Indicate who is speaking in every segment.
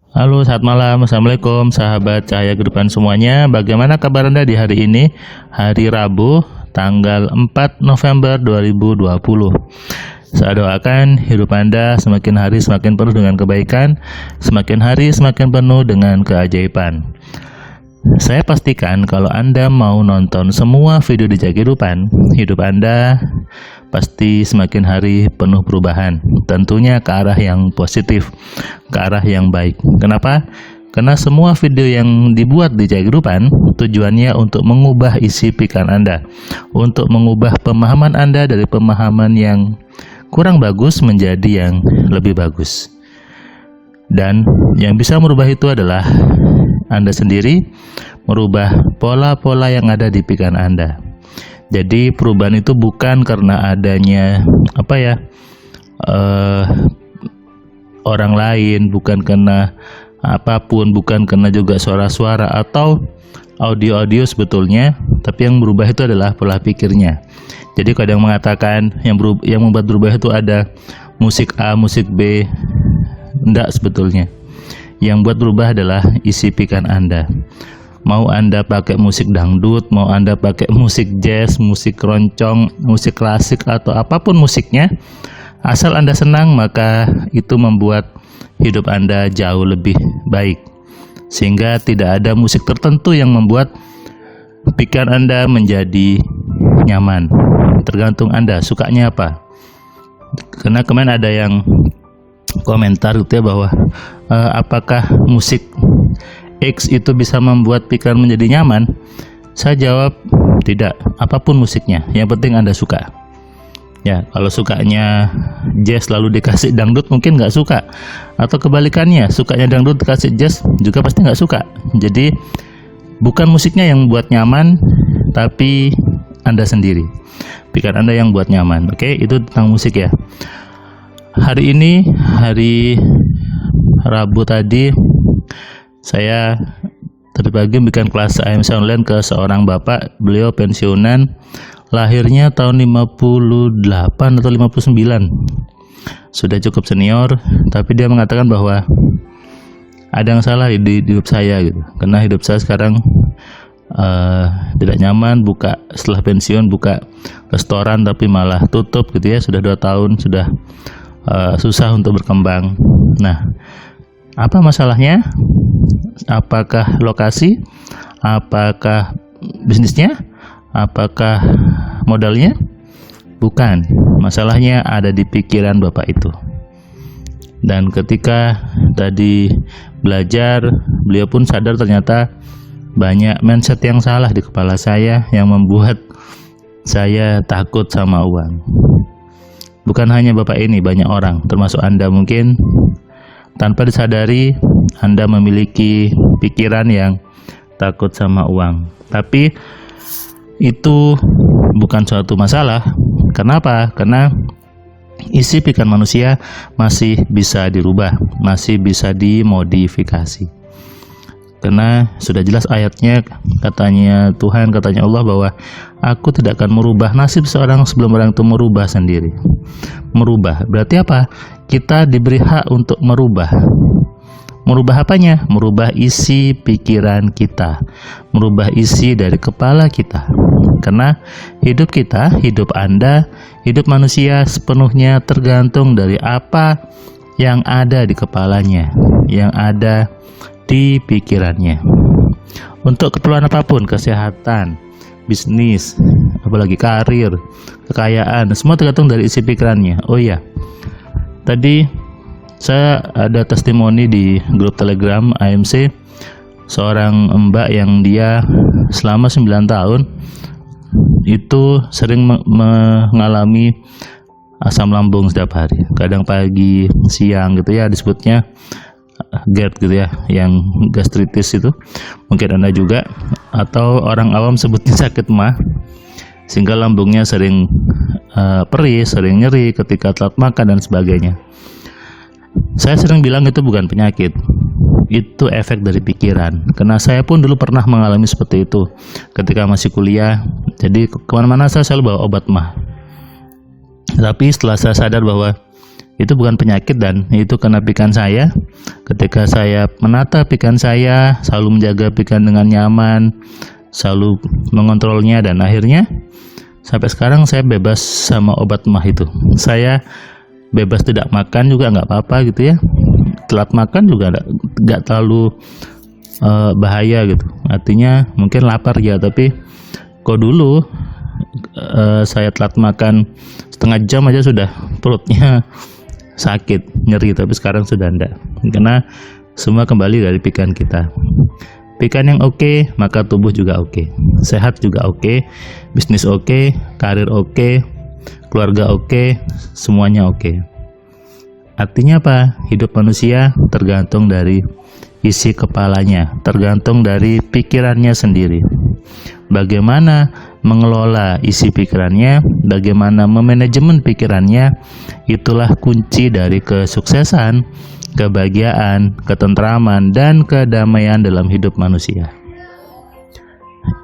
Speaker 1: Halo, selamat malam. Assalamualaikum, sahabat cahaya kehidupan semuanya. Bagaimana kabar Anda di hari ini? Hari Rabu, tanggal 4 November 2020. Saya doakan hidup Anda semakin hari semakin penuh dengan kebaikan, semakin hari semakin penuh dengan keajaiban. Saya pastikan kalau Anda mau nonton semua video di Cahaya Kehidupan, hidup Anda pasti semakin hari penuh perubahan. Tentunya ke arah yang positif, ke arah yang baik. Kenapa? Karena semua video yang dibuat di Cahaya Kehidupan tujuannya untuk mengubah isi pikiran Anda, untuk mengubah pemahaman Anda dari pemahaman yang kurang bagus menjadi yang lebih bagus. Dan yang bisa merubah itu adalah Anda sendiri, merubah pola-pola yang ada di pikiran Anda. Jadi perubahan itu bukan karena adanya orang lain, bukan karena apapun, bukan karena juga suara-suara atau audio-audio sebetulnya, tapi yang berubah itu adalah pola pikirnya. Jadi kadang mengatakan yang membuat berubah itu ada musik A, musik B. Enggak, sebetulnya yang buat berubah adalah isi pikiran Anda. Mau Anda pakai musik dangdut, mau Anda pakai musik jazz, musik keroncong, musik klasik, atau apapun musiknya, asal Anda senang, maka itu membuat hidup Anda jauh lebih baik. Sehingga tidak ada musik tertentu yang membuat pikiran Anda menjadi nyaman. Tergantung Anda sukanya apa. Karena kemarin ada yang komentar gitu ya, bahwa apakah musik X itu bisa membuat pikiran menjadi nyaman? Saya jawab tidak, apapun musiknya, yang penting Anda suka. Ya, kalau sukanya jazz lalu dikasih dangdut mungkin nggak suka, atau kebalikannya, sukanya dangdut dikasih jazz juga pasti nggak suka. Jadi bukan musiknya yang buat nyaman, tapi Anda sendiri, pikiran Anda yang buat nyaman. Oke, itu tentang musik ya. Hari ini, hari Rabu tadi, saya tadi pagi bikin kelas AMC online ke seorang bapak. Beliau pensiunan, lahirnya tahun 58 atau 59. Sudah cukup senior, tapi dia mengatakan bahwa ada yang salah di hidup saya gitu. Karena hidup saya sekarang tidak nyaman, setelah pensiun buka restoran tapi malah tutup gitu ya. Sudah 2 tahun, sudah susah untuk berkembang. Nah, apa masalahnya? Apakah lokasi? Apakah bisnisnya? Apakah modalnya? Bukan. Masalahnya ada di pikiran bapak itu. Dan ketika tadi belajar, beliau pun sadar ternyata banyak mindset yang salah di kepala saya yang membuat saya takut sama uang. Bukan hanya bapak ini, banyak orang, termasuk Anda mungkin tanpa disadari Anda memiliki pikiran yang takut sama uang. Tapi itu bukan suatu masalah. Kenapa? Karena isi pikiran manusia masih bisa dirubah, masih bisa dimodifikasi. Karena sudah jelas ayatnya, katanya Tuhan, katanya Allah bahwa aku tidak akan merubah nasib seorang sebelum orang itu merubah sendiri. Merubah berarti apa? Kita diberi hak untuk merubah. Merubah apanya? Merubah isi pikiran kita, merubah isi dari kepala kita. Karena hidup kita, hidup Anda, hidup manusia sepenuhnya tergantung dari apa yang ada di kepalanya, yang ada di pikirannya. Untuk keperluan apapun, kesehatan, bisnis, apalagi karir, kekayaan, semua tergantung dari isi pikirannya. Oh iya, tadi saya ada testimoni di grup Telegram AMC, seorang mbak yang dia selama 9 tahun itu sering mengalami asam lambung setiap hari, kadang pagi, siang gitu ya, disebutnya GERD gitu ya, yang gastritis itu mungkin Anda juga, atau orang awam sebutnya sakit mah, sehingga lambungnya sering perih, sering nyeri ketika telat makan dan sebagainya. Saya sering bilang itu bukan penyakit, itu efek dari pikiran. Karena saya pun dulu pernah mengalami seperti itu ketika masih kuliah. Jadi kemana-mana saya selalu bawa obat mah. Tapi setelah saya sadar bahwa Itu bukan penyakit, dan itu karena pikiran saya. Ketika saya menata pikiran saya, selalu menjaga pikiran dengan nyaman, selalu mengontrolnya, dan akhirnya sampai sekarang saya bebas sama obat mah itu. Saya bebas tidak makan juga nggak apa-apa gitu ya. Telat makan juga nggak terlalu bahaya gitu. Artinya mungkin lapar ya, tapi kok dulu saya telat makan setengah jam aja sudah perutnya sakit, nyeri, tapi sekarang sudah enggak, karena semua kembali dari pikiran kita. Pikiran yang oke, maka tubuh juga oke, sehat juga oke, bisnis oke, karir oke, keluarga oke, semuanya oke. Artinya apa? Hidup manusia tergantung dari isi kepalanya, tergantung dari pikirannya sendiri. Bagaimana mengelola isi pikirannya, bagaimana memanajemen pikirannya, itulah kunci dari kesuksesan, kebahagiaan, ketentraman, dan kedamaian dalam hidup manusia.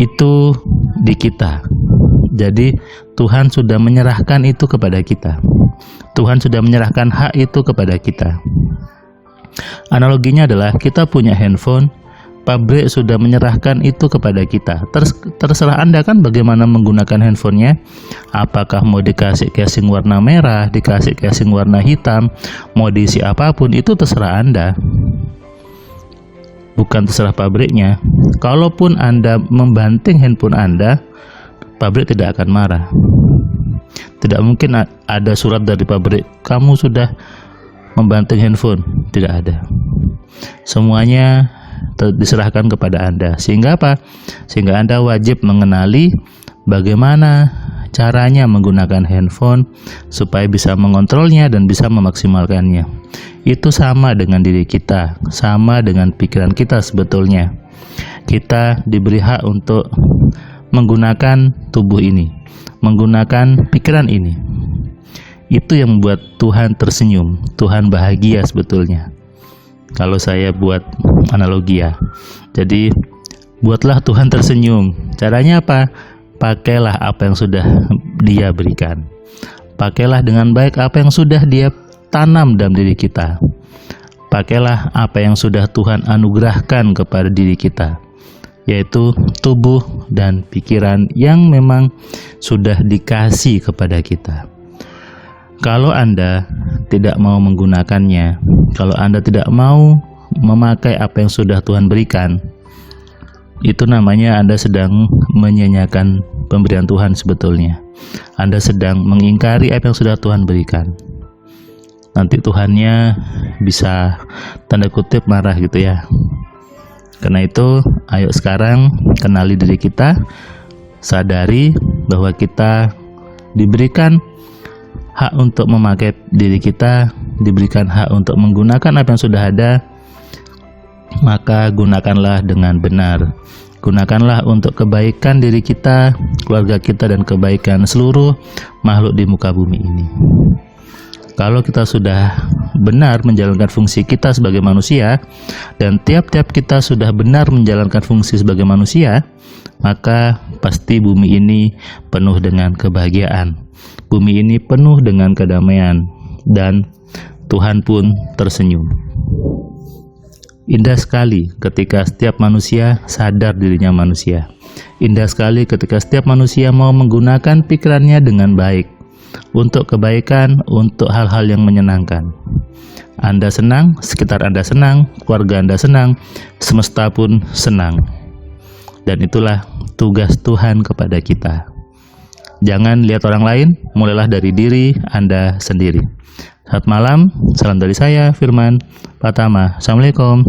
Speaker 1: Itu di kita. Jadi Tuhan sudah menyerahkan itu kepada kita. Tuhan sudah menyerahkan hak itu kepada kita. Analoginya adalah kita punya handphone, pabrik sudah menyerahkan itu kepada kita. Terserah Anda kan bagaimana menggunakan handphonenya. Apakah mau dikasih casing warna merah, dikasih casing warna hitam, mau diisi apapun, itu terserah Anda, bukan terserah pabriknya. Kalaupun Anda membanting handphone Anda, pabrik tidak akan marah. Tidak mungkin ada surat dari pabrik, kamu sudah membanting handphone. Tidak ada. Semuanya diserahkan kepada Anda. Sehingga apa? Sehingga Anda wajib mengenali bagaimana caranya menggunakan handphone supaya bisa mengontrolnya dan bisa memaksimalkannya. Itu sama dengan diri kita, sama dengan pikiran kita sebetulnya. Kita diberi hak untuk menggunakan tubuh ini, menggunakan pikiran ini. Itu yang membuat Tuhan tersenyum, Tuhan bahagia sebetulnya. Kalau saya buat analogi ya. Jadi buatlah Tuhan tersenyum. Caranya apa? Pakailah apa yang sudah Dia berikan. Pakailah dengan baik apa yang sudah Dia tanam dalam diri kita. Pakailah apa yang sudah Tuhan anugerahkan kepada diri kita, yaitu tubuh dan pikiran yang memang sudah dikasih kepada kita. Kalau Anda tidak mau menggunakannya, kalau Anda tidak mau memakai apa yang sudah Tuhan berikan, itu namanya Anda sedang menyanyiakan pemberian Tuhan sebetulnya. Anda sedang mengingkari apa yang sudah Tuhan berikan. Nanti Tuhannya bisa tanda kutip marah gitu ya. Karena itu, ayo sekarang kenali diri kita, sadari bahwa kita diberikan hak untuk memakai diri kita, diberikan hak untuk menggunakan apa yang sudah ada. Maka gunakanlah dengan benar. Gunakanlah untuk kebaikan diri kita, keluarga kita, dan kebaikan seluruh makhluk di muka bumi ini. Kalau kita sudah benar menjalankan fungsi kita sebagai manusia, dan tiap-tiap kita sudah benar menjalankan fungsi sebagai manusia, maka pasti bumi ini penuh dengan kebahagiaan. Bumi ini penuh dengan kedamaian, dan Tuhan pun tersenyum. Indah sekali ketika setiap manusia sadar dirinya manusia. Indah sekali ketika setiap manusia mau menggunakan pikirannya dengan baik, untuk kebaikan, untuk hal-hal yang menyenangkan. Anda senang, sekitar Anda senang, keluarga Anda senang, semesta pun senang. Dan itulah tugas Tuhan kepada kita. Jangan lihat orang lain, mulailah dari diri Anda sendiri. Selamat malam, salam dari saya, Firman Pratama. Assalamualaikum.